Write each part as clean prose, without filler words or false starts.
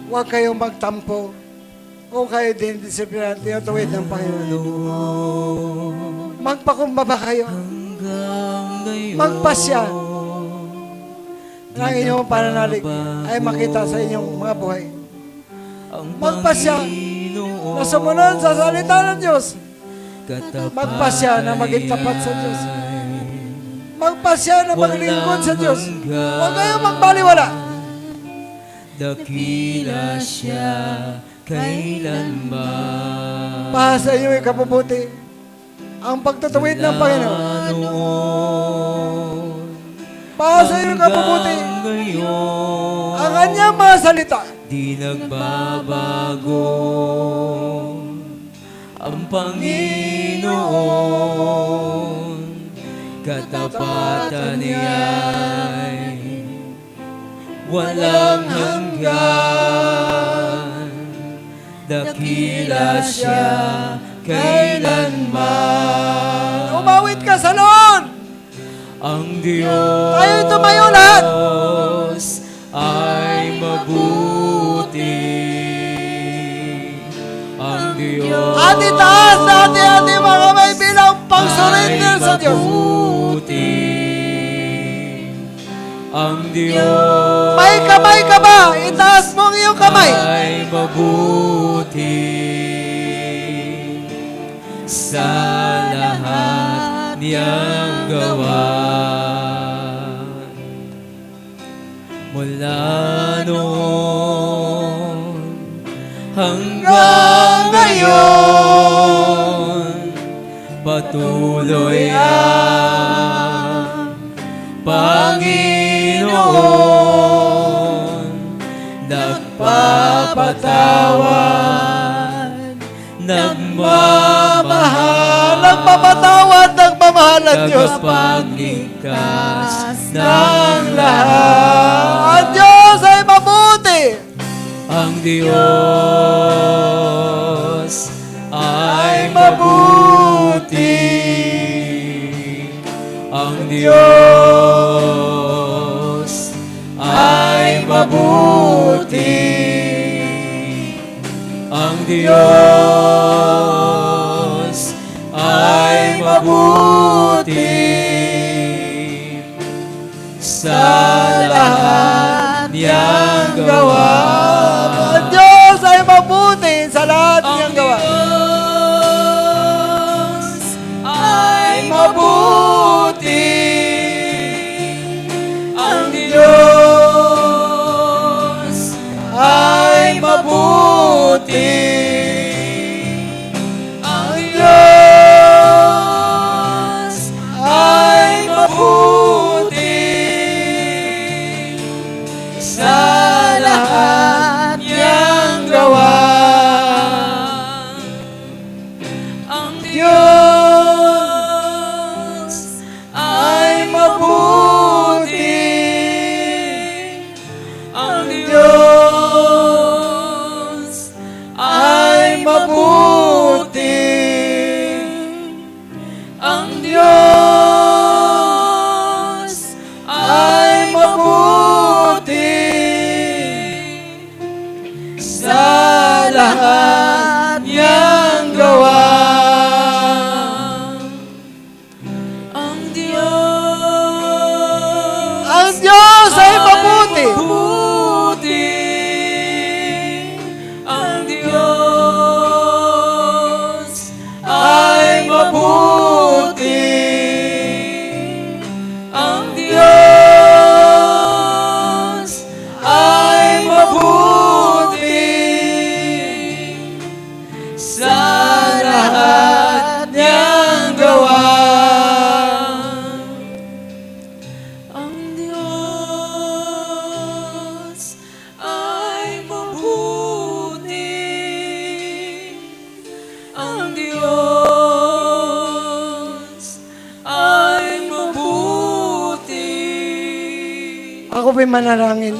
huwag kayong magtampo. Kung kayo din disiplina, tinutuwid ng Panginoon. Magpakumbaba kayo. Magpasya. Ang inyong pananalig ay makita sa inyong mga buhay. Magpasya na sumunod sa salita ng Diyos. Magpasya na maging tapat sa Diyos. Magpasya na maglingkod sa Diyos. Huwag kayong magbaliwala. Dakila siya kailanman. Para sa inyo ikabubuti ang pagtutuwid ng Panginoon. Para sa inyo ikabubuti ang kanyang mga salita. Di nagbabago ang Panginoon, katapatan niya'y walang hanggan. Dakila siya kailanman. Umawit ka sa Lord! Ang Diyos Tayo tumayo lahat! ay mabuti. Ang Diyos At itaas natin ating mga kamay bilang pag-surrender sa Diyos. Ang Diyos May kamay ka ba? Itaas mo ang iyong kamay. ay mabuti sa lahat niyang gawa. Mula noon hanggang ngayon, patuloy ang Panginoon, nagpapatawad, nagmamahal, Nagpapatawad, nagmamahal ang Diyos. tagapagligtas ng lahat. Ang Diyos ay mabuti. Ang Diyos ay mabuti. Ang Diyos ay mabuti. Ang Diyos ay mabuti sa lahat niyang gawa. Ang Diyos ay mabuti sa lahat niyang gawa. Diyos ay mabuti. Ang Diyos ay mabuti. Ang Diyos ay mabuti sa lahat niyang gawa. Ang Diyos ay mabuti. Ang Diyos ay mabuti. Ang Diyos ay mabuti sa lahat niyang gawa. Ang Diyos Ang Diyos ay mabuti. Ang Diyos ay mabuti. Ang Diyos ay mabuti sa lahat niyang gawa. Ang Diyos ay mabuti. Ang Diyos ay mabuti. Ako po'y manalangin.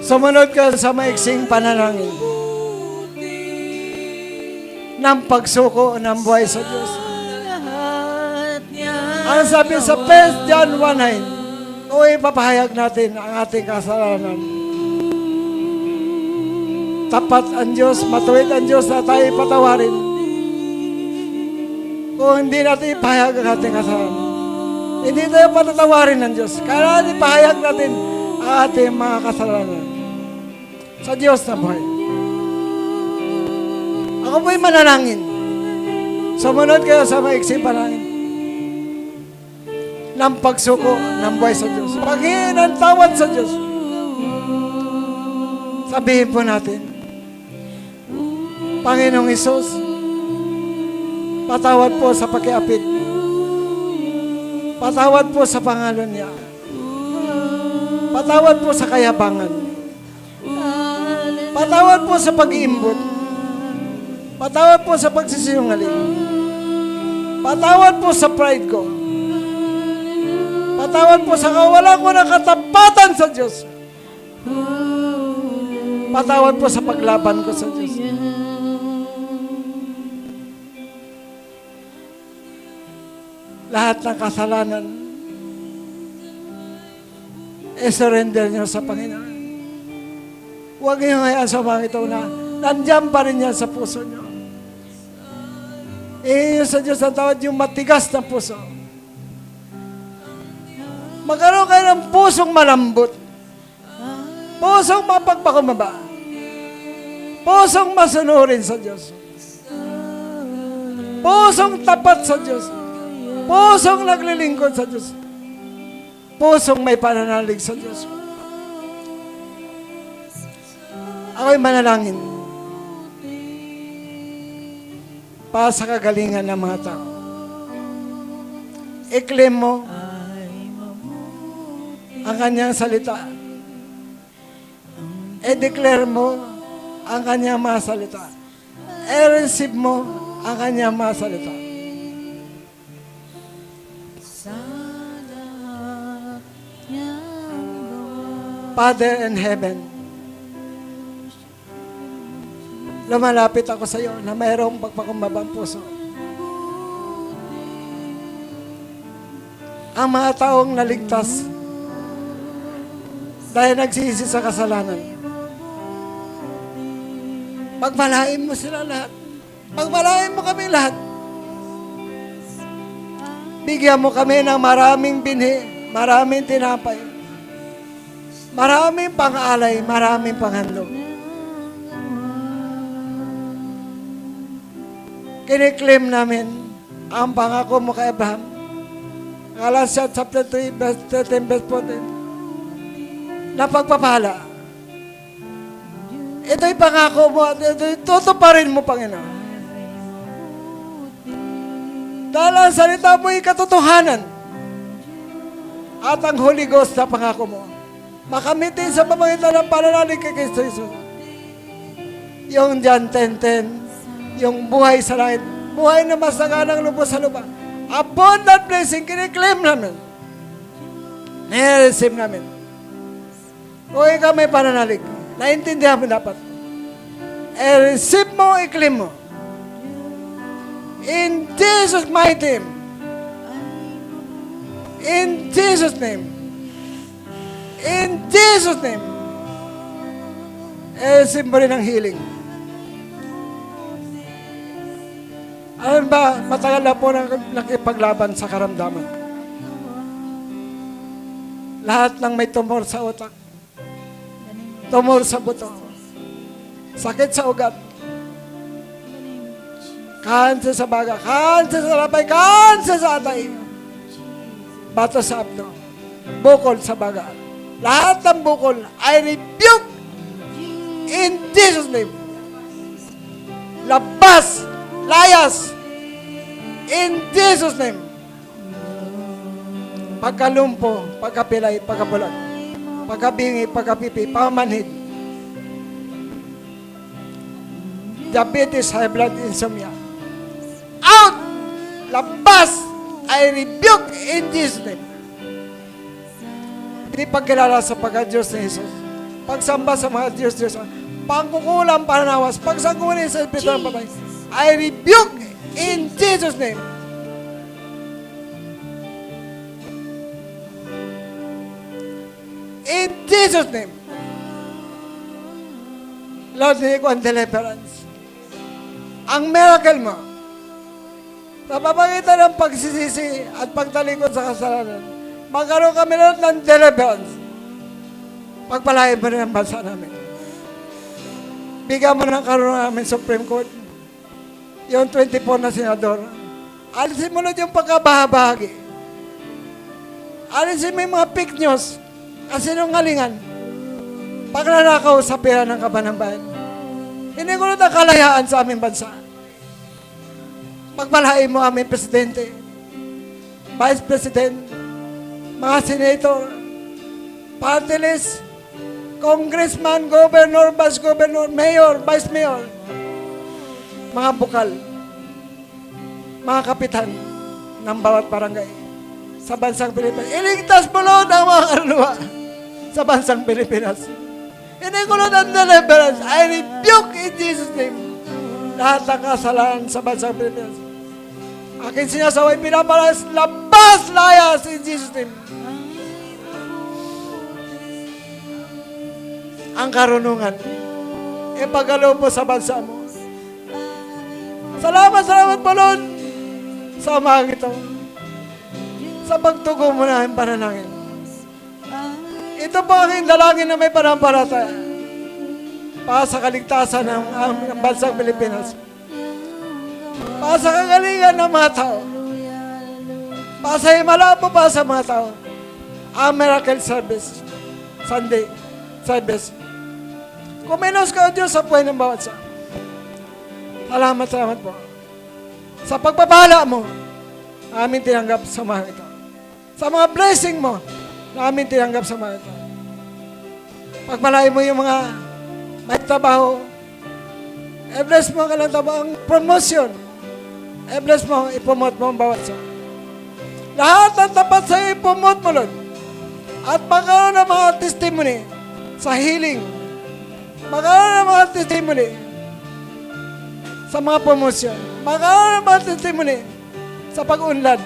Sumunod ka sa maiksing panalangin ng pagsuko ng buhay sa Diyos. Ang sabi sa 1 John 1:9, o ipapahayag natin ang ating kasalanan tapat ang Diyos, matuwid ang Diyos na tayo patawarin. Kung hindi natin ipahayag ang ating kasalanan, hindi tayo patatawarin ng Diyos. Kailangan ipahayag natin ang ating mga kasalanan sa Diyos na buhay. Ako po'y manalangin. Sumunod kayo sa maiksing panalangin ng pagsuko ng buhay sa Diyos. Paghihin ang tawad sa Diyos. Sabihin po natin, Panginoong Hesus, patawad po sa pakiapid. Patawad po sa pangalan niya. Patawad po sa kayabangan. Patawad po sa pag-iimbot. Patawad po sa pagsisinungaling. Patawad po sa pride ko. Patawad po sa kawalan ko ng katapatan sa Diyos. Patawad po sa paglaban ko sa Diyos. Lahat ng kasalanan, surrender niyo sa Panginoon. Huwag niyo hayaan sa mga ito na nandiyan pa rin yan sa puso niyo. Iyon sa Diyos ang tawad yung matigas na puso. Magkaroon kayo ng pusong malambot. Pusong mapagpakumbaba. Pusong masunurin sa Diyos. Pusong tapat sa Diyos. Pusong naglilingkod sa Diyos. Pusong may pananalig sa Diyos. Ako'y manalangin para sa kagalingan ng mga tao. I-claim mo ang kanyang salita. I-declare mo ang kanyang mga salita. I-receive mo ang kanyang mga salita. Father in heaven, lumalapit ako sa iyo na mayroong pagpakumbabang puso. Ang mga taong naligtas dahil nagsisi sa kasalanan, pagpalain mo sila lahat. Pagpalain mo kami lahat. Bigyan mo kami ng maraming binhi, maraming tinapay, maraming pang-alay, maraming panghandog. Kiniklaim namin ang pangako mo kay Abraham. Galatians chapter 3, verse 13, verse 14. Na pagpapala. Ito'y pangako mo at ito'y tutuparin mo, Panginoon. Dahil ang salita mo'y katotohanan. At ang Holy Ghost na pangako mo, makamitin sa pamamagitan ng pananalig kay Kristo Jesus. Yung John 10:10, yung buhay sa langit, buhay na masaganang lubos sa lupa. Abundant blessing, kiniklaim namin. Nireceive namin. Kung ikaw may pananalig, naintindihan mo dapat. I-receive mo, i-claim mo. In Jesus' mighty name. In Jesus' name. In Jesus' name. I-receive mo rin ang healing. Alam ba, matagal na po nakipaglaban sa karamdaman. Lahat ng may tumor sa utak, tumor sa buto, sakit sa ugat, kanser sa baga, kanser sa lapay, kanser sa atay, bato sa abdo, bukol sa baga. Lahat ng bukol, I rebuke in Jesus' name. Labas! Layas! In Jesus' name. Pagkalumpo, pagkapilay, pagkabulag, pagkabingi, pagkapipi, pamamanhid, diabetes, high blood, insomnia. Out! Labas! I rebuke in Jesus' name. Hindi pagkilala sa pagka-Diyos ni Jesus. Pagsamba sa mga Diyos, pangkukulang, pananawas, pagsangkunin sa Espiritu ng patay. I rebuke in Jesus' name. In Jesus' name. Lord, hindi ko ang deliverance. Ang miracle mo, sa pamagitan ng pagsisisi at pagtalikod sa kasalanan, magkaroon kami Lord ng deliverance. Pagpalain mo rin ang bansa namin. Bigyan mo ng karoon namin Supreme Court. Yung 24 na senador. Alisin mo Lord yung pagkabahabahagi. Alisin mo yung mga fake news. Kasinungalingan. Pagnanakaw sa pera ng kaban ng bayan. Hindi ko Lord ang kalayaan sa aming bansa. Pagpalain mo aming presidente, vice president, mga senator, party list, congressman, governor, vice governor, mayor, vice mayor, mga bukal, mga kapitan ng bawat barangay sa bansang Pilipinas. Iligtas mo Lord ang mga kaluluwa sa bansang Pilipinas. Hindi ko Lord ang deliverance. I rebuke in Jesus' name lahat ng kasalanan sa bansang Pilipinas. Akin sinasaway, pinapalas, labas, layas in Jesus' name. Ang karunungan, ipagalo mo sa bansa mo. Salamat po, Lord, sa umaga ito. Sa pagtugon mo na ang panalangin. Ito po aking dalangin na may panampalataya para sa kaligtasan ng bansang Pilipinas. Para sa kagalingan ng mga tao. Para sa himala po para sa mga tao. Ang miracle service. Sunday service. Kumilos ka o Diyos sa buhay ng bawat sa. Salamat po. Sa pagpapala mo, namin tinanggap sa mga ito. Sa mga blessing mo, namin tinanggap sa mga ito. Pagpalain mo yung mga may trabaho, i-bless mo ka ng trabaho, ang promotion, i-bless mo, i-promote mo ang bawat sa. Lahat ng tapat sa iyo, i-promote mo, Lord. At magkaroon ng mga testimony sa healing. Magkaroon ng mga testimony sa mga promotion. Magkaroon ng mga testimony sa pag-unlad.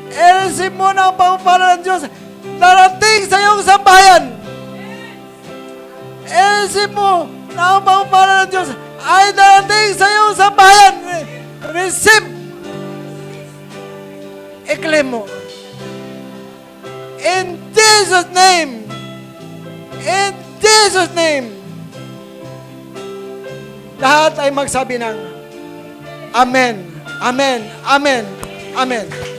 I-receive mo na ang pangpala ng Diyos darating sa iyong sambahayan. I-receive mo na ang pangpala ng Diyos ay darating sa iyong sambahayan. Receive. I-claim mo. In Jesus' name. In Jesus' name. Lahat ay magsabi ng Amen. Amen. Amen. Amen.